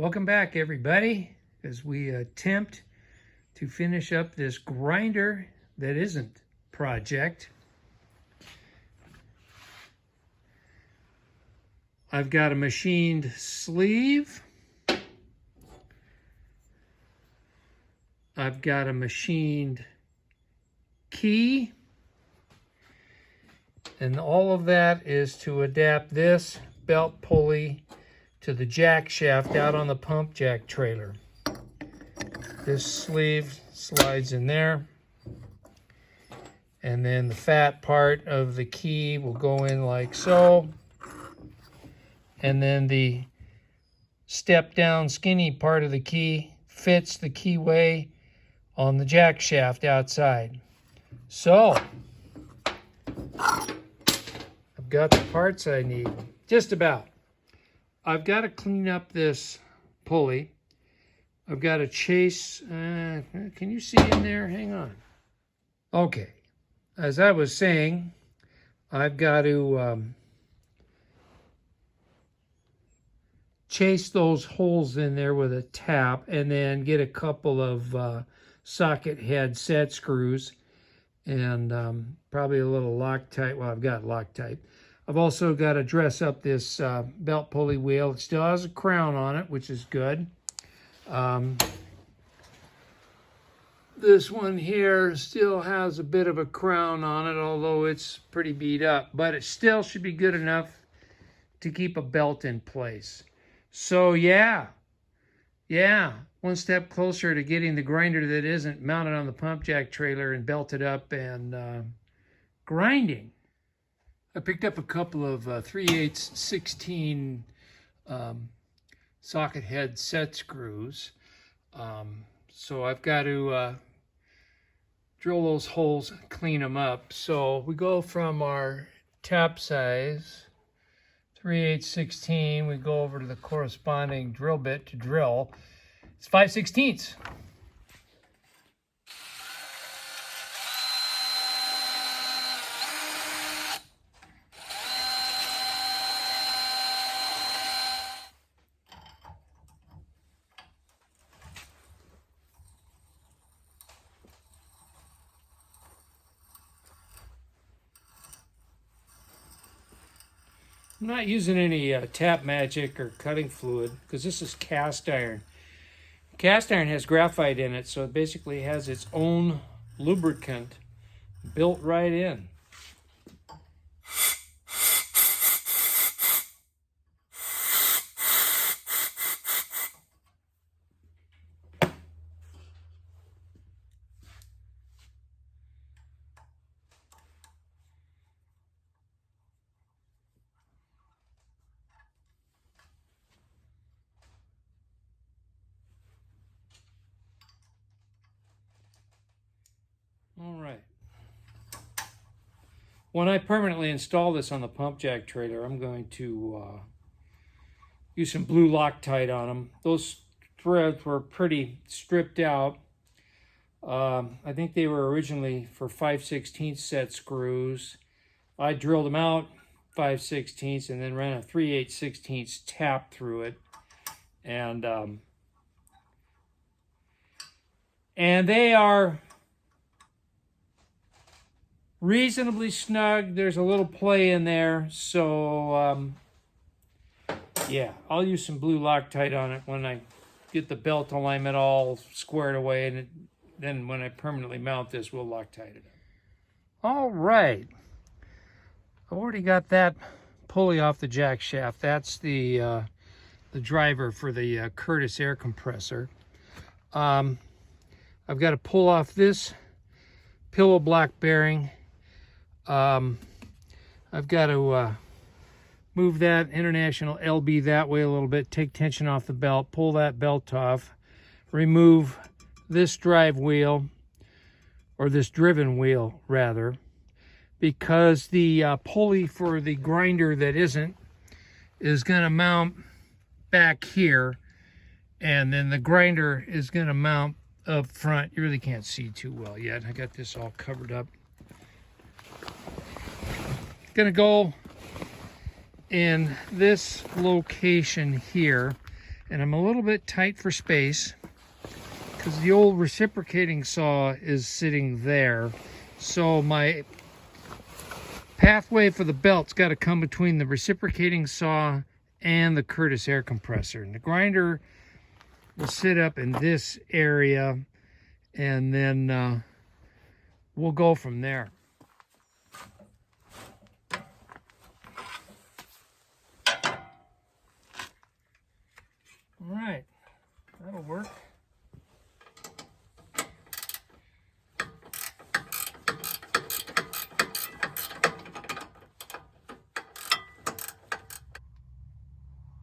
Welcome back, everybody, as we attempt to finish up this grinder that isn't project. I've got a machined sleeve. I've got a machined key. And all of that is to adapt this belt pulley to the jack shaft out on the pump jack trailer. This sleeve slides in there, and then the fat part of the key will go in like so, and then the step down skinny part of the key fits the keyway on the jack shaft outside. So I've got the parts I need, just about. I've got to clean up this pulley. I've got to chase, can you see in there? Hang on. Okay, as I was saying, I've got to chase those holes in there with a tap and then get a couple of socket head set screws and probably a little Loctite. Well, I've got Loctite. I've also got to dress up this belt pulley wheel. It still has a crown on it, which is good. This one here still has a bit of a crown on it, although it's pretty beat up, but it still should be good enough to keep a belt in place. So yeah, one step closer to getting the grinder that isn't mounted on the pump jack trailer and belted up and grinding. I picked up a couple of 3/8 socket head set screws. So I've got to drill those holes and clean them up. So we go from our tap size, 3/8, we go over to the corresponding drill bit to drill. It's 5/16. I'm not using any tap magic or cutting fluid because this is cast iron. Cast iron has graphite in it, so it basically has its own lubricant built right in. All right. When I permanently install this on the pump jack trailer, I'm going to use some blue Loctite on them. Those threads were pretty stripped out. I think they were originally for 5/16 set screws. I drilled them out 5/16 and then ran a 3/8 tap through it. And they are reasonably snug. There's a little play in there, so yeah, I'll use some blue Loctite on it when I get the belt alignment all squared away, and then when I permanently mount this, we'll Loctite it up. All right, I've already got that pulley off the jack shaft. That's the driver for the Curtis air compressor. I've got to pull off this pillow block bearing. I've got to move that International LB that way a little bit, take tension off the belt, pull that belt off, remove this drive wheel, or this driven wheel rather, because the pulley for the grinder that isn't is going to mount back here, and then the grinder is going to mount up front. You really can't see too well yet. I got this all covered up. Gonna go in this location here, And I'm a little bit tight for space because the old reciprocating saw is sitting there. So my pathway for the belt's got to come between the reciprocating saw and the Curtis air compressor. And the grinder will sit up in this area, and then we'll go from there. All right, that'll work.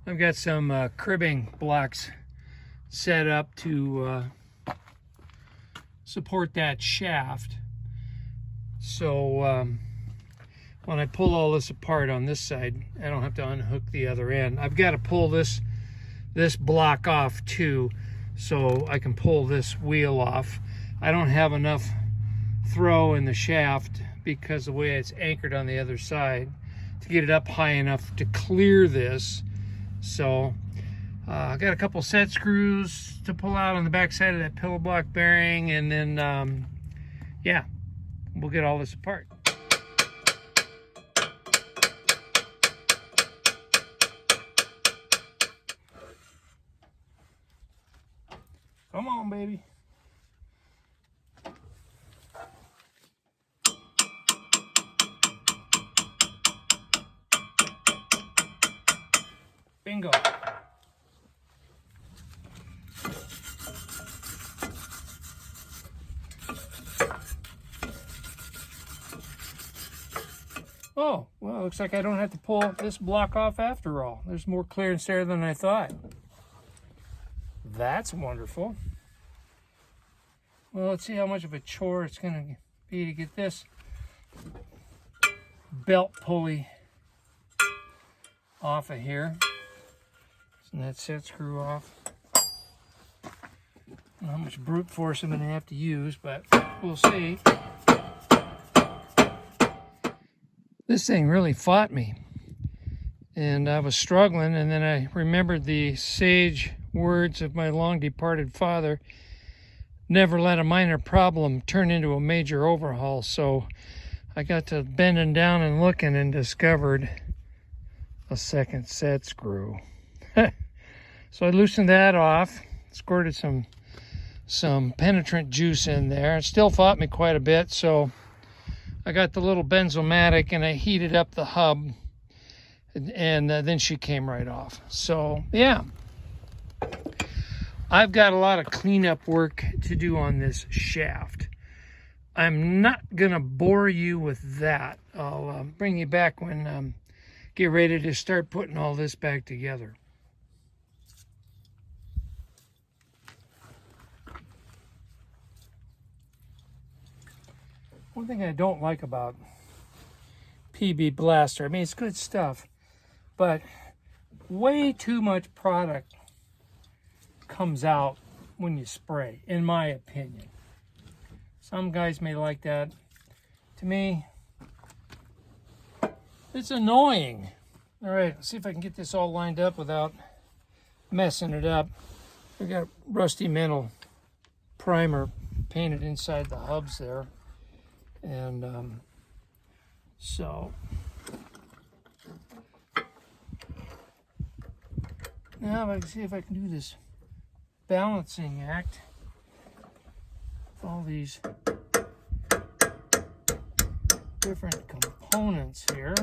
I've got some cribbing blocks set up to support that shaft. So when I pull all this apart on this side, I don't have to unhook the other end. I've got to pull this block off too, so I can pull this wheel off. I don't have enough throw in the shaft because the way it's anchored on the other side to get it up high enough to clear this. So I got a couple set screws to pull out on the back side of that pillow block bearing, and then yeah, we'll get all this apart. Come on, baby. Bingo. Oh, well, looks like I don't have to pull this block off after all. There's more clearance there than I thought. That's wonderful. Well, let's see how much of a chore it's going to be to get this belt pulley off of here. And that set screw off. I don't know how much brute force I'm going to have to use, but we'll see. This thing really fought me, and I was struggling, and then I remembered the sage words of my long departed father: never let a minor problem turn into a major overhaul. So I got to bending down and looking and discovered a second set screw. So I loosened that off, squirted some penetrant juice in there. It still fought me quite a bit, so I got the little Benzomatic and I heated up the hub, and then she came right off. So yeah, I've got a lot of cleanup work to do on this shaft. I'm not gonna bore you with that. I'll bring you back when get ready to start putting all this back together. One thing I don't like about PB Blaster, I mean, it's good stuff, but way too much product comes out when you spray, in my opinion. Some guys may like that. To me, it's annoying. All right, let's see if I can get this all lined up without messing it up. I got rusty metal primer painted inside the hubs there. And so now I can see if I can do this balancing act with all these different components here.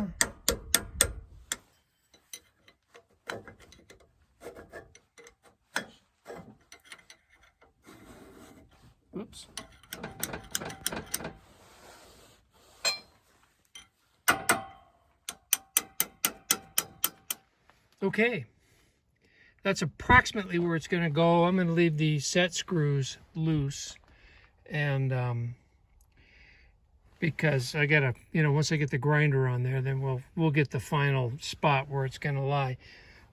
Oops. Okay, that's approximately where it's going to go. I'm going to leave the set screws loose, and because I gotta, once I get the grinder on there, then we'll get the final spot where it's going to lie.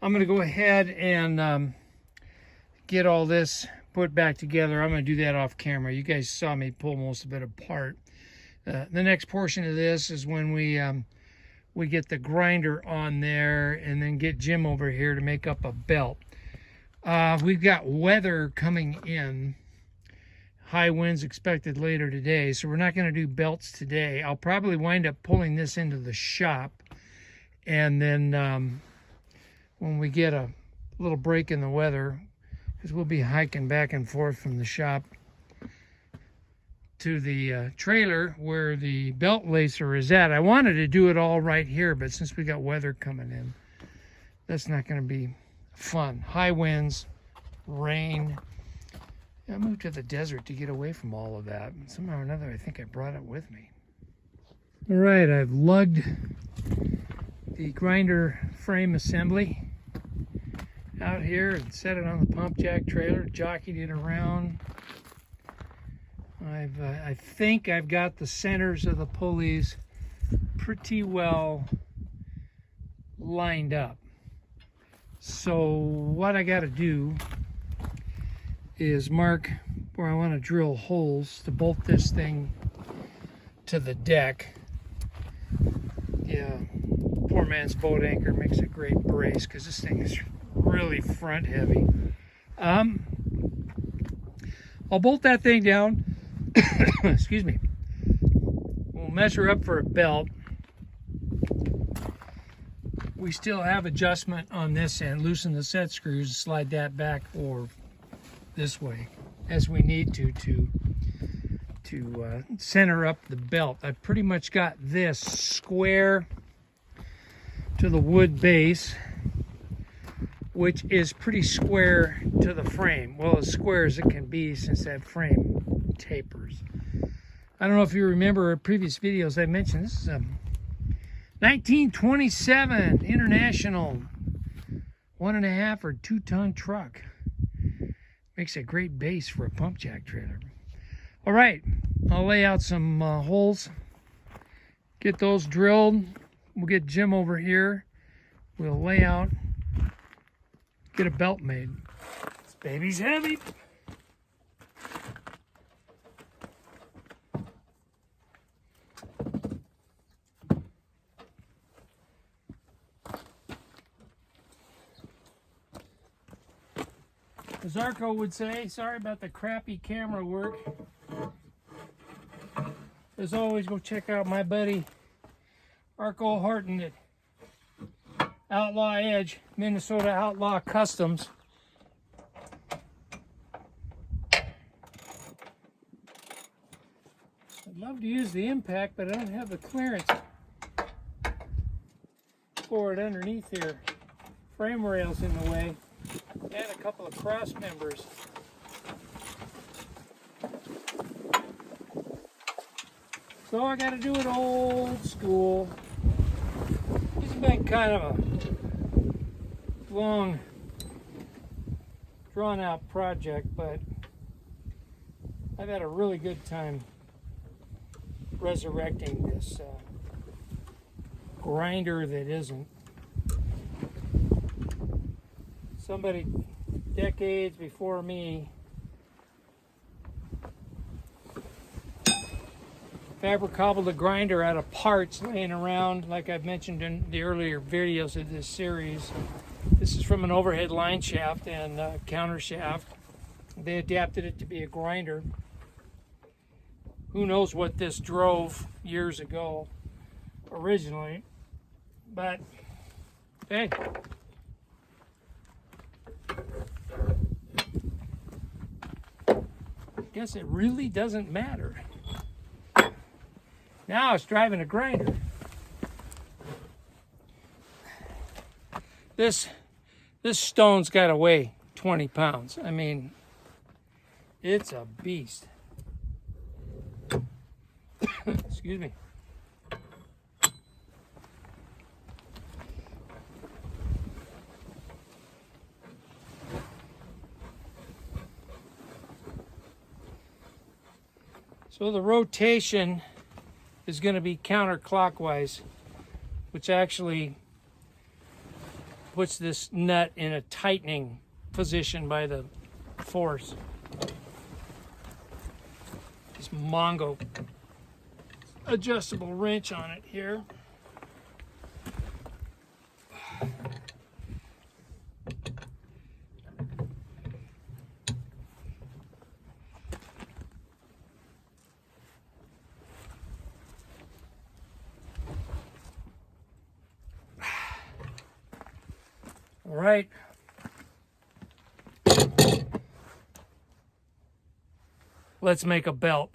I'm going to go ahead and get all this put back together. I'm going to do that off camera. You guys saw me pull most of it apart. The next portion of this is when we get the grinder on there, and then get Jim over here to make up a belt. We've got weather coming in. High winds expected later today, so we're not going to do belts today. I'll probably wind up pulling this into the shop, and then when we get a little break in the weather, because we'll be hiking back and forth from the shop to the trailer where the belt lacer is at. I wanted to do it all right here, but since we got weather coming in, that's not going to be fun. High winds, rain. I moved to the desert to get away from all of that. Somehow or another, I think I brought it with me. All right, I've lugged the grinder frame assembly out here and set it on the pump jack trailer, jockeyed it around. I think I've got the centers of the pulleys pretty well lined up. So what I got to do is mark where I want to drill holes to bolt this thing to the deck. Yeah, poor man's boat anchor makes a great brace because this thing is really front heavy. I'll bolt that thing down. Excuse me. We'll measure up for a belt. We still have adjustment on this end. Loosen the set screws and slide that back or this way as we need to center up the belt. I've pretty much got this square to the wood base, which is pretty square to the frame. Well, as square as it can be since that frame tapers. I don't know if you remember previous videos I mentioned, this is a 1927 International 1.5 or 2 ton truck. Makes a great base for a pump jack trailer. All right, I'll lay out some holes, get those drilled. We'll get Jim over here. We'll lay out, get a belt made. This baby's heavy. As Arco would say, sorry about the crappy camera work. As always, go check out my buddy Arco Horton at Outlaw Edge, Minnesota Outlaw Customs. I'd love to use the impact, but I don't have the clearance for it underneath here. Frame rail's in the way, and a couple of cross members. So I got to do it old school. It's been kind of a long, drawn-out project, but I've had a really good time resurrecting this grinder that isn't. Somebody decades before me fabric cobbled a grinder out of parts laying around, like I've mentioned in the earlier videos of this series. This is from an overhead line shaft and counter shaft. They adapted it to be a grinder. Who knows what this drove years ago originally, but hey. Guess it really doesn't matter. Now it's driving a grinder. This stone's got to weigh 20 pounds. I mean, it's a beast. Excuse me. So the rotation is going to be counterclockwise, which actually puts this nut in a tightening position by the force. This Mongo adjustable wrench on it here. All right. Let's make a belt.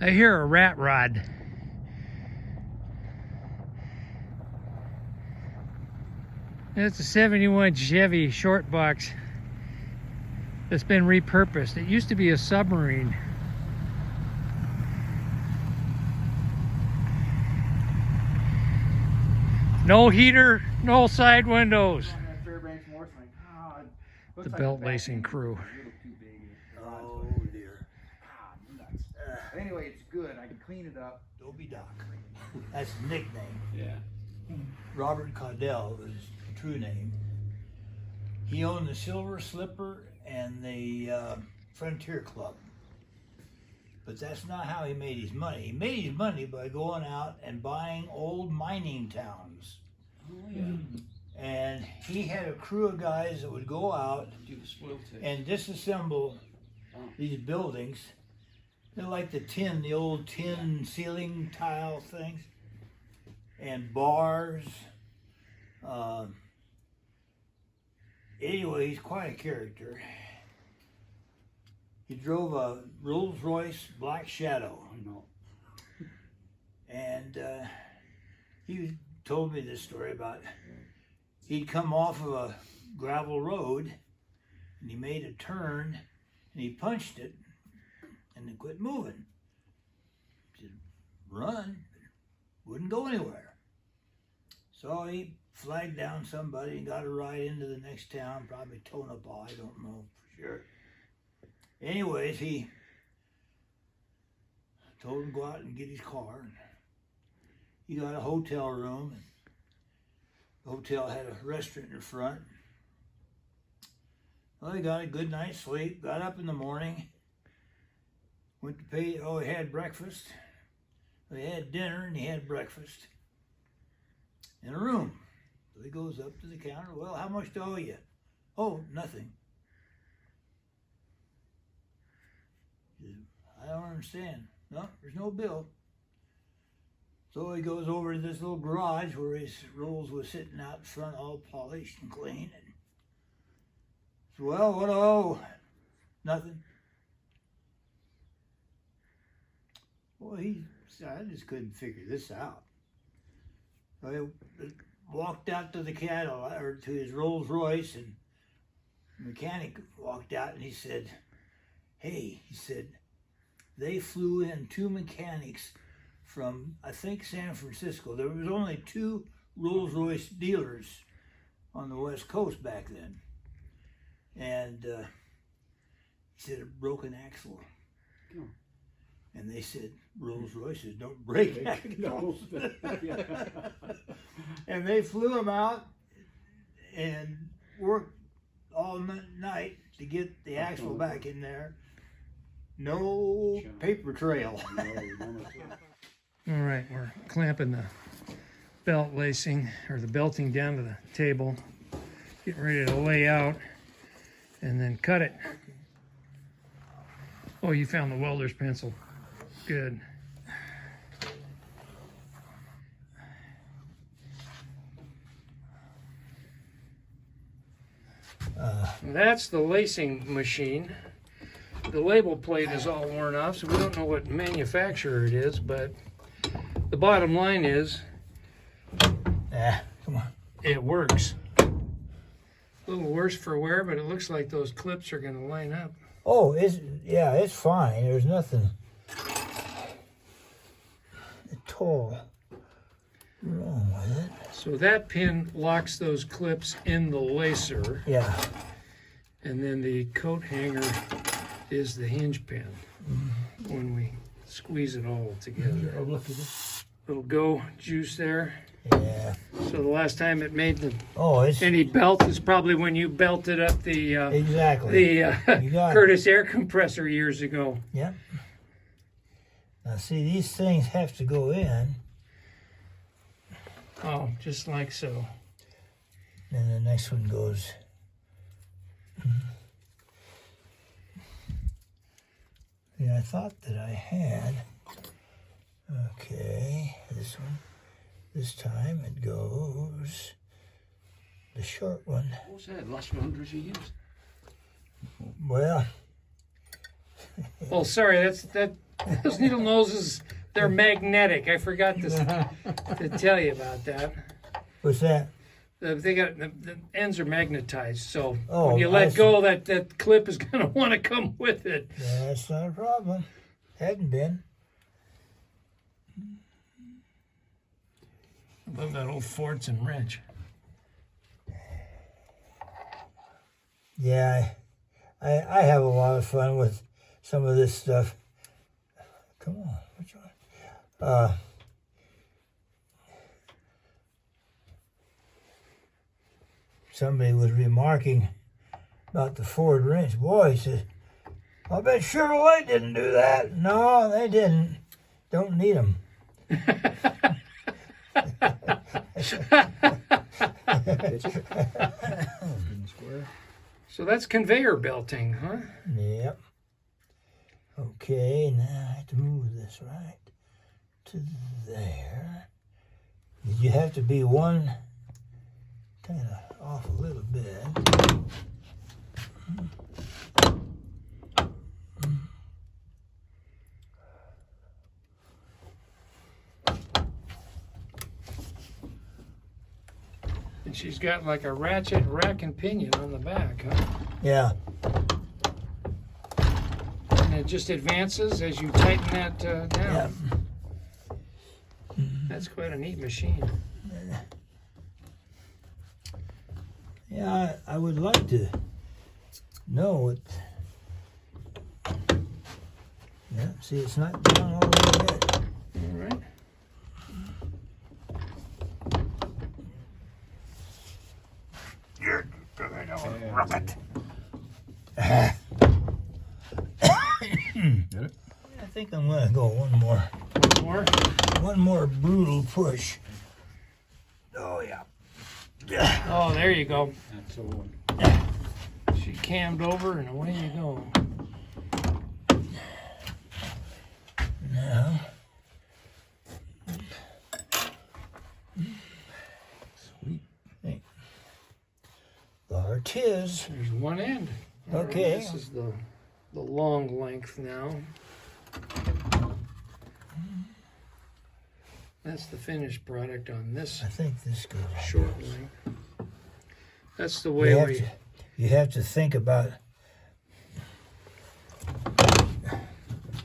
I hear a rat rod. It's a 71 Chevy short box that's been repurposed. It used to be a submarine. No heater, no side windows. The belt lacing crew. Oh dear. Anyway, it's good. I can clean it up. Dobie Doc. That's his nickname. Yeah. Robert Caudell was his true name. He owned the Silver Slipper and the Frontier Club. But that's not how he made his money. He made his money by going out and buying old mining towns. Oh, yeah. And he had a crew of guys that would go out Do the spoil tip. and disassemble these buildings. They're like the old tin ceiling tile things, and bars. Anyway, he's quite a character. He drove a Rolls-Royce Black Shadow. I know. And he told me this story about he'd come off of a gravel road and he made a turn and he punched it and it quit moving. He said, run, wouldn't go anywhere. So he flagged down somebody and got a ride into the next town, probably Tonopah, I don't know for sure. Anyways, he told him to go out and get his car. And he got a hotel room. And the hotel had a restaurant in front. Well, he got a good night's sleep, got up in the morning, went to pay, he had breakfast. He had dinner and he had breakfast in a room. So he goes up to the counter, well, how much do I owe you? Oh, nothing. He said, I don't understand. No, there's no bill. So he goes over to this little garage where his Rolls was sitting out front all polished and clean. And said, well, what do I owe? Nothing. Well, he said, I just couldn't figure this out. So he walked out to the Cadillac, or to his Rolls Royce, and the mechanic walked out and he said, hey, he said, they flew in 2 mechanics from, I think, San Francisco. There was only 2 Rolls Royce dealers on the West Coast back then. And he said, a broken axle. Oh. And they said, Rolls Royces don't break axles. And they flew him out and worked all night to get the axle back in there. No paper trail. All right, we're clamping the belt lacing, or the belting, down to the table. Getting ready to lay out and then cut it. Oh, you found the welder's pencil. Good. That's the lacing machine. The label plate is all worn off, so we don't know what manufacturer it is, but the bottom line is Come on. it works. A little worse for wear, but it looks like those clips are going to line up. Oh, it's fine. There's nothing at all wrong with it. So that pin locks those clips in the lacer, Yeah. and then the coat hanger is the hinge pin when we squeeze it all together. Oh, look at it. little go juice there. Yeah. So the last time it made Oh, it's any belt is probably when you belted up the exactly. You got it. Curtis air compressor years ago. Yep. Now see, these things have to go in, Oh, just like so. and the next one goes. Yeah, I thought that I had. Okay, this one. This time it goes. The short one. What was that? Last 100 you used? Well, Oh, sorry, those needle noses, they're magnetic. I forgot to tell you about that. what's that? They got the ends are magnetized, so Oh, when you I let see. go, that clip is going to want to come with it. That's not a problem. Hadn't been. I love that old Fordson wrench. Yeah, I have a lot of fun with some of this stuff. Come on, which one? Somebody was remarking about the Ford wrench. Boy, he said, I bet Chevrolet didn't do that. No, they didn't. Don't need them. So that's conveyor belting, huh? Yep. Okay, now I have to move this right to there. You have to be one kind of off a little bit. And she's got like a ratchet rack and pinion on the back, huh? Yeah. And it just advances as you tighten that down. Yeah. That's quite a neat machine. Yeah, I would like to know what. Yeah, see, it's not down all the way yet. All right. You're gonna rough it. Get it? I think I'm gonna go one more brutal push. Oh yeah. Oh, there you go. That's the one. She cammed over and away you go. Now. Sweet. There it is. There's one end. All right, Okay. this is the long length now. That's the finished product on this I think this goes. short length. That's the You way have, we. you have to think about.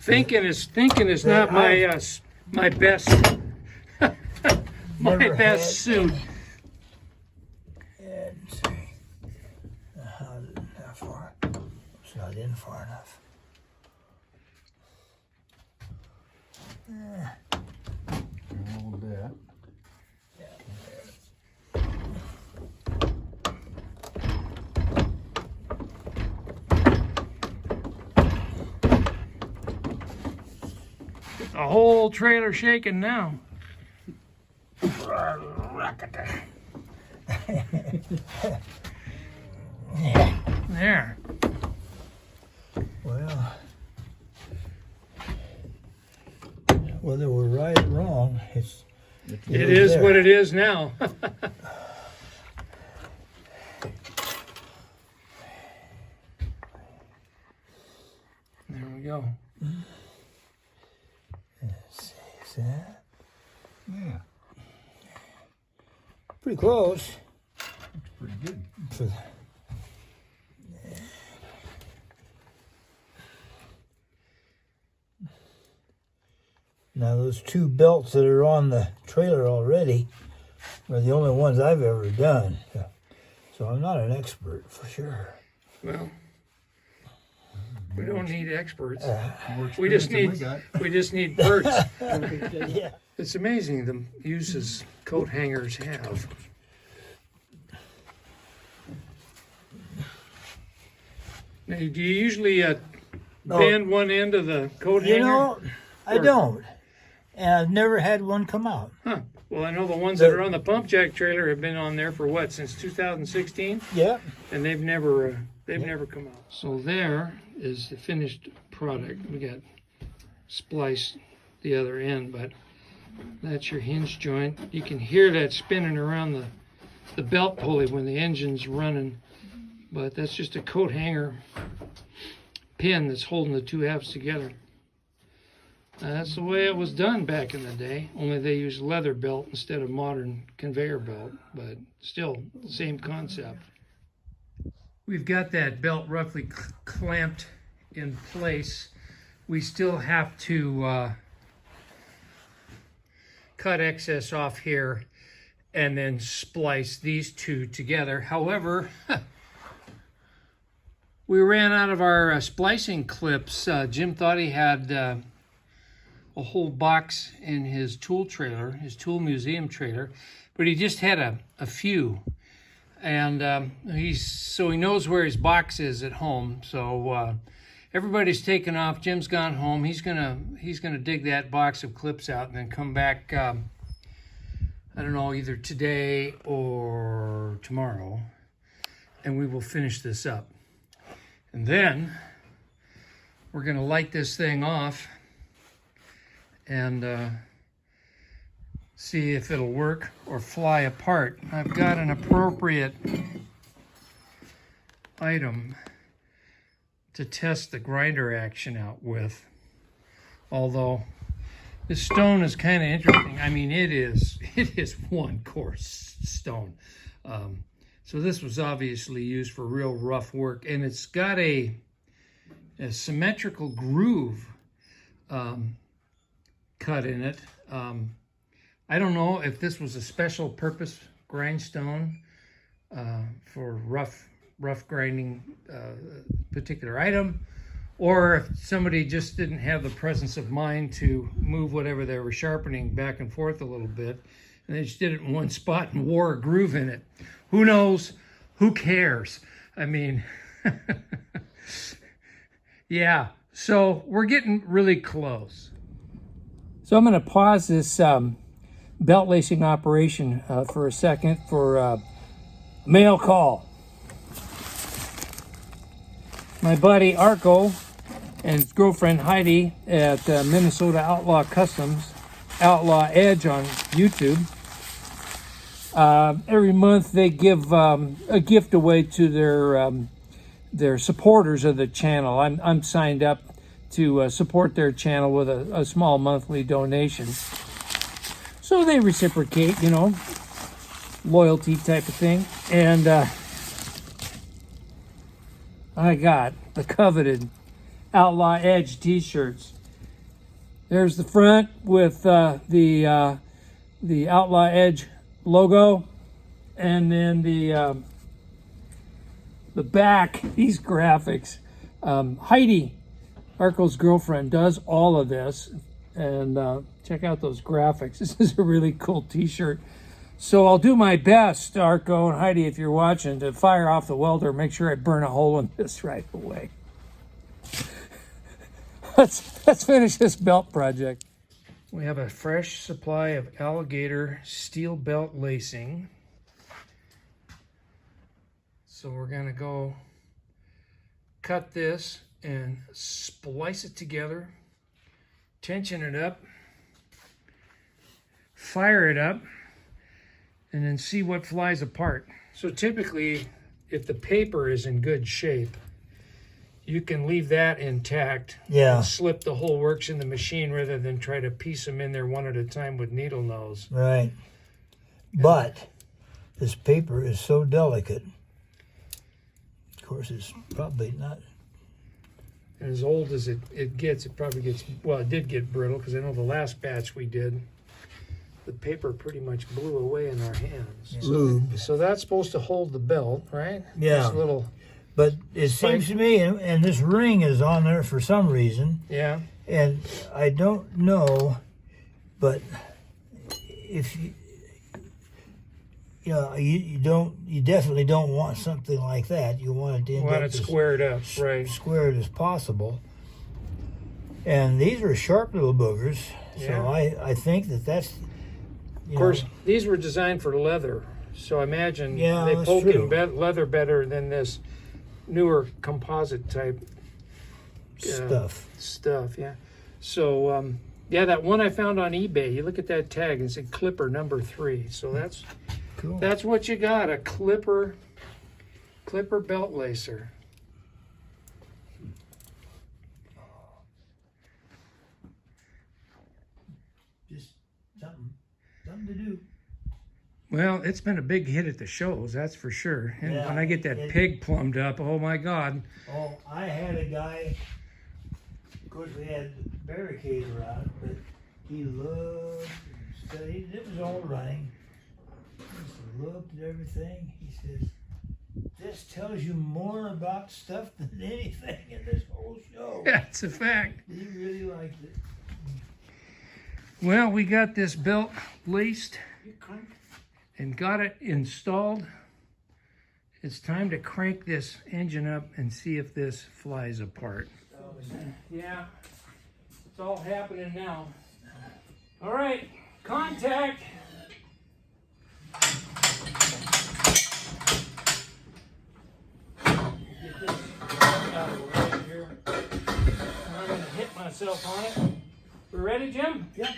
Thinking is not my my best my Never best had- suit. And see. How far? It's not in far enough. Hold that. The whole trailer shaking now. There. Well, whether we're right or wrong, it's. It is what it is now. There we go. Is that Yeah. pretty close? Pretty good. For the, now those two belts that are on the trailer already are the only ones I've ever done. So I'm not an expert for sure. Well, we don't need experts. More We just experience than need got. we just need Berts. Yeah. It's amazing the uses coat hangers have. Now, do you usually bend one end of the coat hanger? You know, I Or- don't. And I've never had one come out. Huh. Well, I know the ones that are on the pump jack trailer have been on there for what, since 2016, Yeah. and they've never come out. So there is the finished product. We got spliced the other end, but that's your hinge joint. You can hear that spinning around the belt pulley when the engine's running, but that's just a coat hanger pin that's holding the two halves together. That's the way it was done back in the day, only they used leather belt instead of modern conveyor belt, but still, same concept. We've got that belt roughly clamped in place. We still have to cut excess off here and then splice these two together. However, we ran out of our splicing clips. Jim thought he had a whole box in his tool trailer, his tool museum trailer, but he just had a few. And he knows where his box is at home. So everybody's taken off. Jim's gone home. He's gonna dig that box of clips out and then come back. I don't know, either today or tomorrow, and we will finish this up. And then we're gonna light this thing off and see if it'll work or fly apart. I've got an appropriate item to test the grinder action out with. Although this stone is kind of interesting. I mean, it is one coarse stone. So this was obviously used for real rough work, and it's got a symmetrical groove cut in it. I don't know if this was a special purpose grindstone for rough grinding particular item, or if somebody just didn't have the presence of mind to move whatever they were sharpening back and forth a little bit, and they just did it in one spot and wore a groove in it. Who knows? Who cares? I mean, yeah, so we're getting really close. So I'm going to pause this belt lacing operation for a second for mail call. My buddy Arco and his girlfriend Heidi at Minnesota Outlaw Customs, Outlaw Edge on YouTube. Every month they give a gift away to their supporters of the channel. I'm signed up to support their channel with a small monthly donation. So they reciprocate, you know, loyalty type of thing. And I got the coveted Outlaw Edge t-shirts. There's the front with the Outlaw Edge logo, and then the back, these graphics. Heidi, Arco's girlfriend, does all of this, and check out those graphics. This is a really cool t-shirt. So I'll do my best, Arco and Heidi, if you're watching, to fire off the welder, make sure I burn a hole in this right away. Let's finish this belt project. We have a fresh supply of alligator steel belt lacing. So we're gonna go cut this and splice it together, tension it up, fire it up, and then see what flies apart. So typically, if the paper is in good shape, you can leave that intact. Yeah. And slip the whole works in the machine rather than try to piece them in there one at a time with needle nose. Right. But this paper is so delicate. Of course, it's probably not. And as old as it gets, it probably gets, well, it did get brittle, because I know the last batch we did, the paper pretty much blew away in our hands. Lube. So that's supposed to hold the belt, right? Yeah. This little, But it seems to me, and this ring is on there for some reason, yeah. and I don't know, but if you definitely don't want something like that. You want it to end Want up it as squared up, right? squared as possible. And these are sharp little boogers, Yeah. so I think that's. Of course, these were designed for leather, so I imagine Yeah, they that's poke true. in leather better than this newer composite type stuff. Yeah. So yeah, that one I found on eBay. You look at that tag and it said Clipper number 3. So Cool. that's what you got, a Clipper belt lacer. Just something to do. Well, it's been a big hit at the shows, that's for sure. And Yeah, when I get that pig plumbed up, oh my God. Oh, I had a guy. Of course, we had the barricade around, but he looked and studied. It was all running. He looked at everything. He says, "This tells you more about stuff than anything in this whole show." That's a fact. He really liked it. Well, we got this belt laced You crank. and got it installed. It's time to crank this engine up and see if this flies apart. Yeah, it's all happening now. All right, contact. Get this out of the way here. I'm gonna hit myself on it. We ready, Jim? Yep.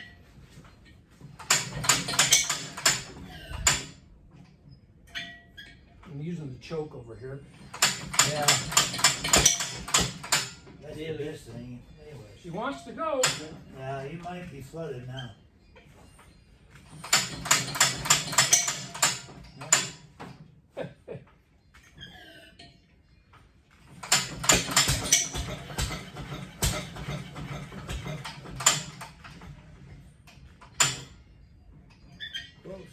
I'm using the choke over here. Yeah. That's this thing. Anyway. She wants to go. Now you might be flooded now. Close.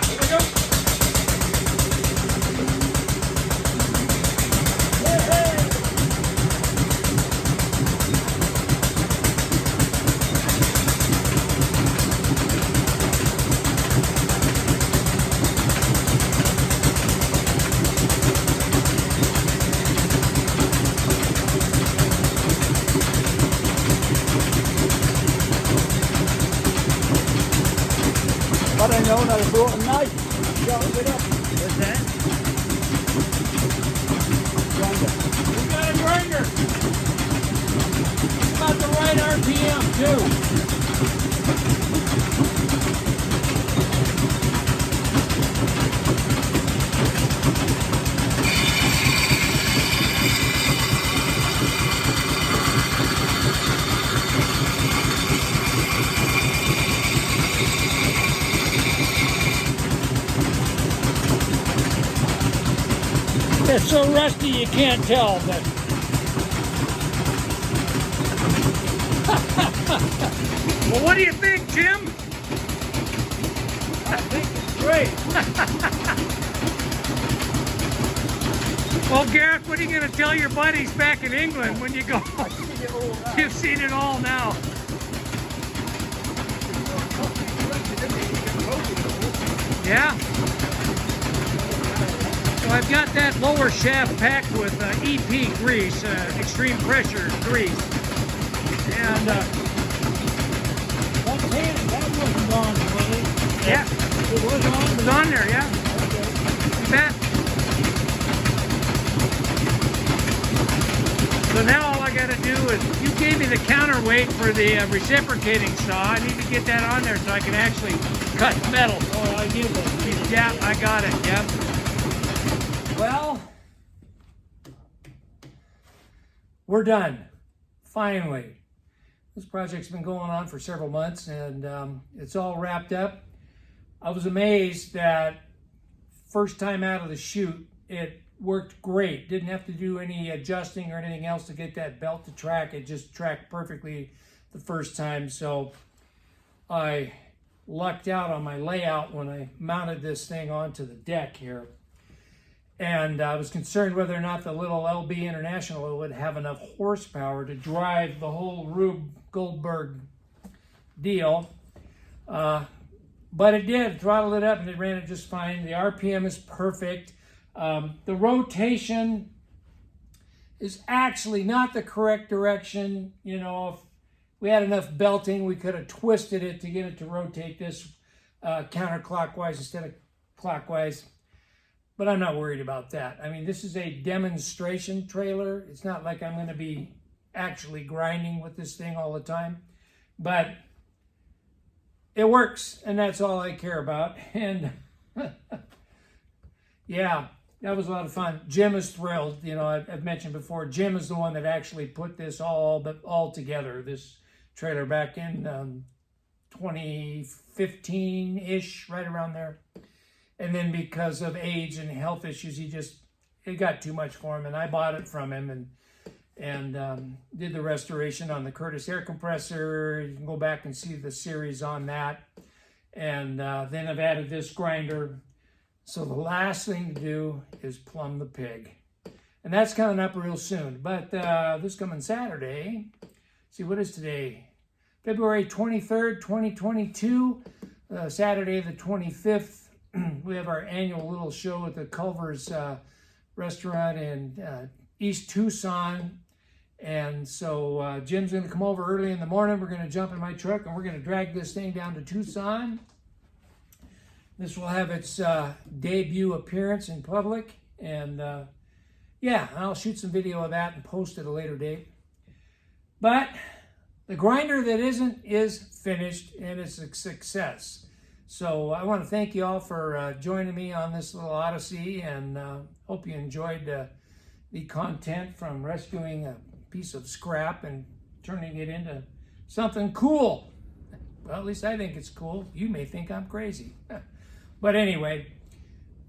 Here we go. But I know that I brought a knife. Sharpen it up. What's that? Grinder. We got a grinder. Got the right RPM too. It's so rusty you can't tell, but well, what do you think, Jim? I think it's great. Well, Gareth, what are you going to tell your buddies back in England when you go? You've seen it all now. Yeah. So I've got that lower shaft packed with EP grease, extreme pressure grease. And That wasn't on, was it? yeah, It was on. it's on there, yeah. You bet. So now all I got to do is, you gave me the counterweight for the reciprocating saw. I need to get that on there so I can actually cut metal. Oh, I did that. Yeah, I got it, yep. Well, we're done, finally. This project's been going on for several months and it's all wrapped up. I was amazed that first time out of the chute, it worked great. Didn't have to do any adjusting or anything else to get that belt to track. It just tracked perfectly the first time. So I lucked out on my layout when I mounted this thing onto the deck here. And I was concerned whether or not the little LB International would have enough horsepower to drive the whole Rube Goldberg deal. But it did, throttled it up and it ran it just fine. The RPM is perfect. The rotation is actually not the correct direction. You know, if we had enough belting, we could have twisted it to get it to rotate this counterclockwise instead of clockwise. But I'm not worried about that. I mean, this is a demonstration trailer. It's not like I'm going to be actually grinding with this thing all the time. But it works, and that's all I care about. And yeah, that was a lot of fun. Jim is thrilled. You know, I've mentioned before, Jim is the one that actually put this all together, this trailer back in 2015-ish, right around there. And then because of age and health issues, it got too much for him, and I bought it from him and did the restoration on the Curtis air compressor. You can go back and see the series on that. And then I've added this grinder. So the last thing to do is plumb the pig. And that's coming up real soon. But this coming Saturday, see, what is today? February 23rd, 2022, Saturday the 25th. We have our annual little show at the Culver's restaurant in East Tucson. And so Jim's going to come over early in the morning. We're going to jump in my truck and we're going to drag this thing down to Tucson. This will have its debut appearance in public. And yeah, I'll shoot some video of that and post at a later date. But the grinder that isn't is finished and it's a success. So I want to thank you all for joining me on this little odyssey, and hope you enjoyed the content from rescuing a piece of scrap and turning it into something cool. Well, at least I think it's cool. You may think I'm crazy. But anyway,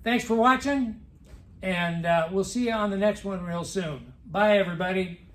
thanks for watching, and we'll see you on the next one real soon. Bye, everybody.